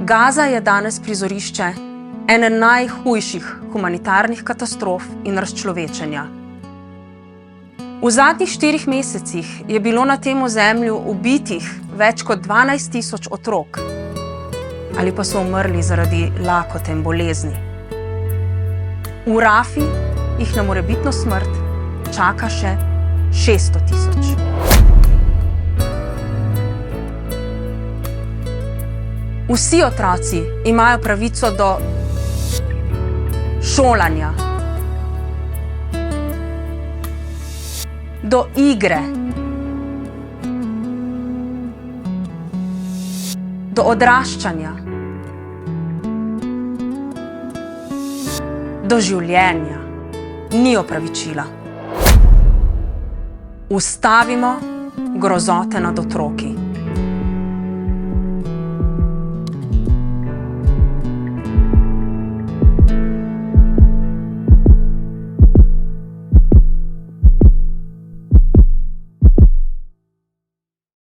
Gaza je danes prizorišče ene najhujših humanitarnih katastrof in razčlovečenja. V zadnjih 4 mesecih je bilo na tem ozemlju ubitih več kot 12.000 otrok, ali pa so umrli zaradi lakote in bolezni. V Rafi jih na morebitno smrt čaka še 600.000. Vsi otroci imajo pravico do šolanja, do igre, do odraščanja, do življenja. Ni opravičila. Ustavimo grozote nad otroki.